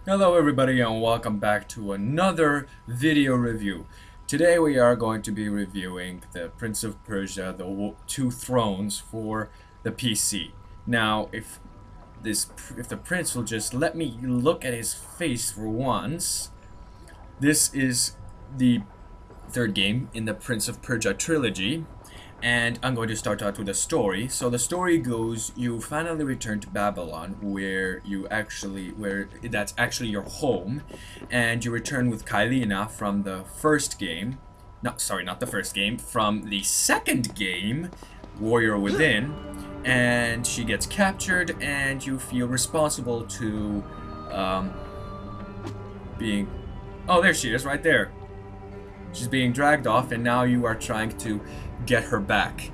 Hello everybody and welcome back to another video review. Today we are going to be reviewing the Prince of Persia, the Two Thrones for the PC. Now if the prince will just let me look at his face for once, this is the third game in the Prince of Persia trilogy. And I'm going to start out with a story. So the story goes, you finally return to Babylon, where that's actually your home, and you return with Kylina from the first game. Not the first game, from the second game, Warrior Within, and she gets captured, and you feel responsible to being. Oh, there she is, right there. She's being dragged off, and now you are trying to get her back.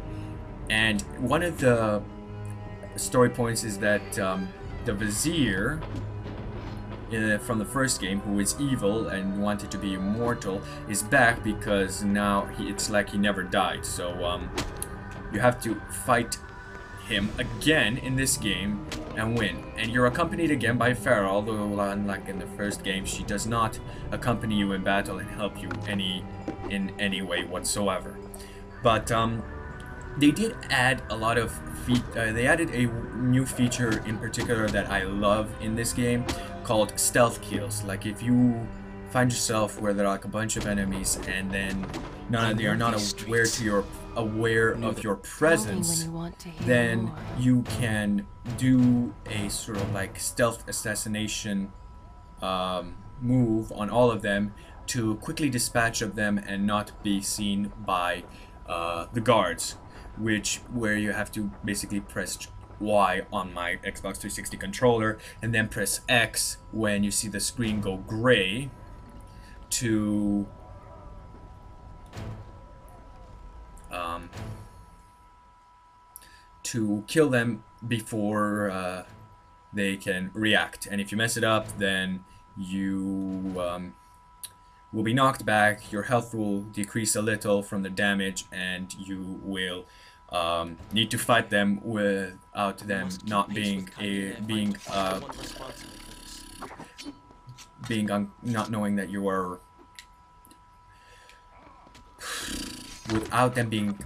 And one of the story points is that the vizier from the first game, who is evil and wanted to be immortal, is back because now it's like he never died. So you have to fight him again in this game and win. And you're accompanied again by Farah, although unlike in the first game, she does not accompany you in battle and help you in any way whatsoever. But they did add a lot of they added a new feature in particular that I love in this game called stealth kills. Like if you find yourself where there are like a bunch of enemies and then they are not aware of your presence, then you can do a sort of like stealth assassination move on all of them to quickly dispatch of them and not be seen by the guards, where you have to basically press Y on my Xbox 360 controller and then press X when you see the screen go gray to kill them before they can react. And if you mess it up, then you will be knocked back, your health will decrease a little from the damage, and you will need to fight them without them not not knowing that you are, without them being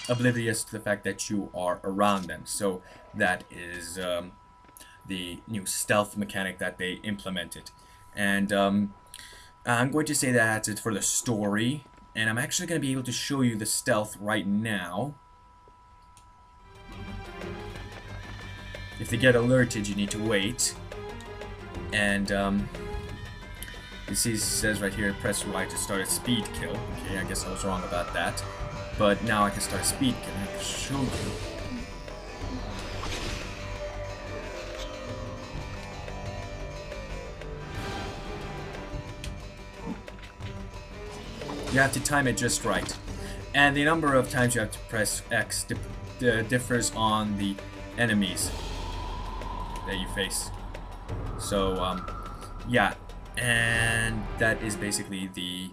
oblivious to the fact that you are around them. So that is the new stealth mechanic that they implemented. And I'm going to say that's it for the story, and I'm actually going to be able to show you the stealth right now. If they get alerted, you need to wait. And you see it says right here, press Y to start a speed kill. Okay, I guess I was wrong about that. But now I can start a speed kill, and I can show you. You have to time it just right. And the number of times you have to press X differs on the enemies that you face. So, yeah. And that is basically the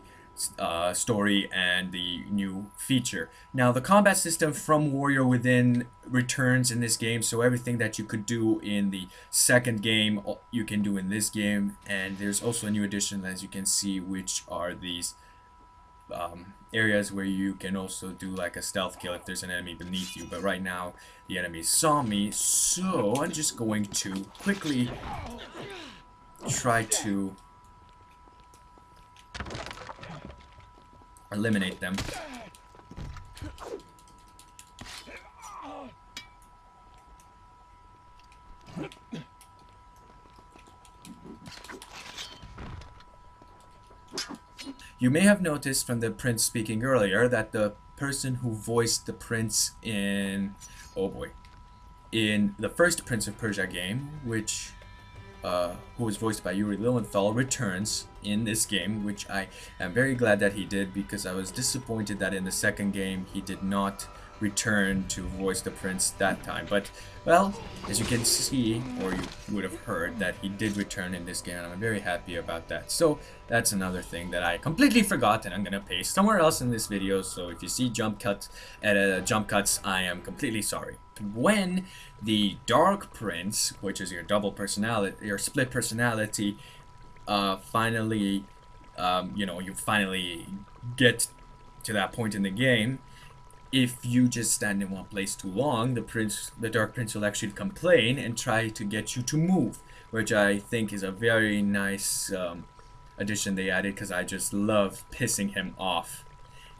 story and the new feature. Now, the combat system from Warrior Within returns in this game, so everything that you could do in the second game, you can do in this game. And there's also a new addition, as you can see, which are these areas where you can also do like a stealth kill if there's an enemy beneath you. But right now the enemy saw me, so I'm just going to quickly try to eliminate them. You may have noticed from the prince speaking earlier that the person who voiced the prince in, oh boy, in the first Prince of Persia game, who was voiced by Yuri Lowenthal, returns in this game, which I am very glad that he did, because I was disappointed that in the second game he did not return to voice the prince that time. But, well, as you can see, or you would have heard, that he did return in this game, and I'm very happy about that. So that's another thing that I completely forgot, and I'm gonna paste somewhere else in this video. So if you see jump cuts, I am completely sorry. When the Dark Prince, which is your double personality, your split personality, finally, you finally get to that point in the game. If you just stand in one place too long, the Dark Prince will actually complain and try to get you to move, which I think is a very nice addition they added, because I just love pissing him off,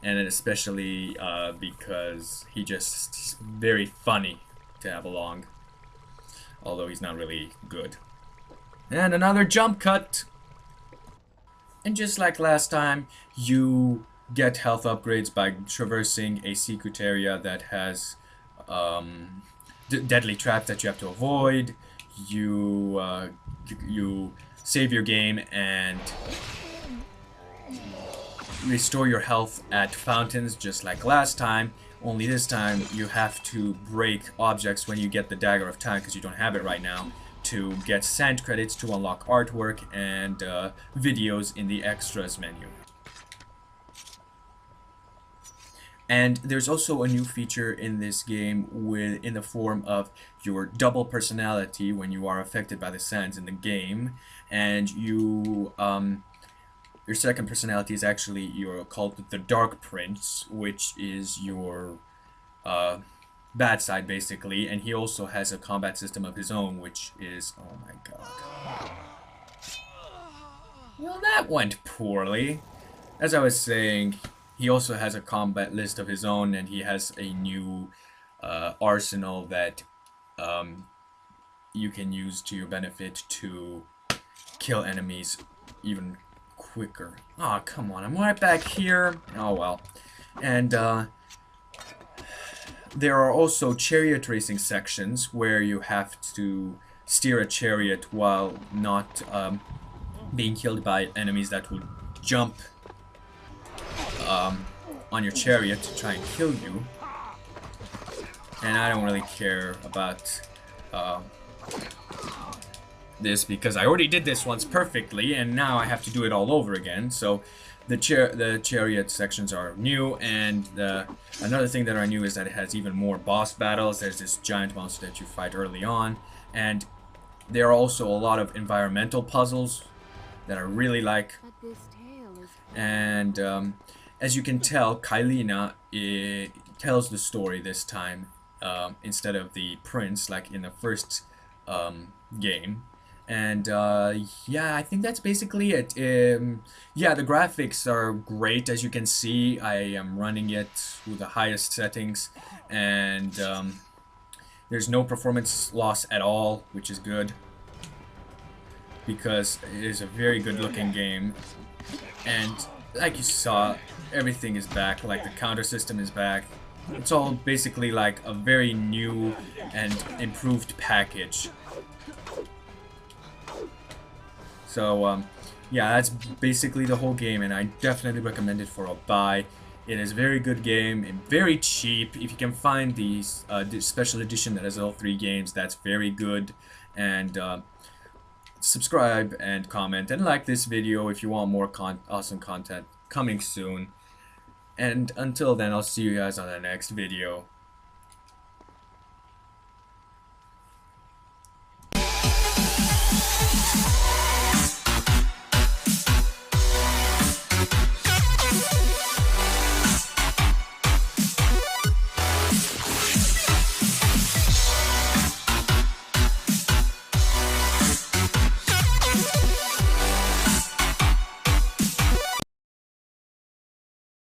and especially because he's very funny to have along, although he's not really good. And another jump cut, and just like last time, you get health upgrades by traversing a secret area that has deadly traps that you have to avoid. You save your game and restore your health at fountains, just like last time. Only this time you have to break objects when you get the Dagger of Time, because you don't have it right now, to get sand credits to unlock artwork and videos in the extras menu. And there's also a new feature in this game in the form of your double personality when you are affected by the sands in the game, and your second personality is actually called the Dark Prince, which is your bad side basically, and he also has a combat system of his own, which is, oh my god. Well, that went poorly. As I was saying, he also has a combat list of his own, and he has a new arsenal that you can use to your benefit to kill enemies even quicker. Aw, oh, come on, I'm right back here. Oh well. And there are also chariot racing sections where you have to steer a chariot while not being killed by enemies that will jump on your chariot to try and kill you. And I don't really care about this, because I already did this once perfectly, and now I have to do it all over again. So the chariot sections are new, and another thing that are new is that it has even more boss battles. There's this giant monster that you fight early on, and there are also a lot of environmental puzzles that I really like. And as you can tell, Kailina tells the story this time instead of the prince like in the first game. And yeah, I think that's basically it. Yeah, the graphics are great. As you can see, I am running it with the highest settings, and there's no performance loss at all, which is good, because it is a very good looking game. And like you saw, everything is back. Like the counter system is back. It's all basically like a very new and improved package. So yeah, that's basically the whole game, and I definitely recommend it for a buy. It is a very good game and very cheap. If you can find the special edition that has all 3 games, that's very good. And subscribe and comment and like this video if you want more awesome content coming soon. And until then, I'll see you guys on the next video.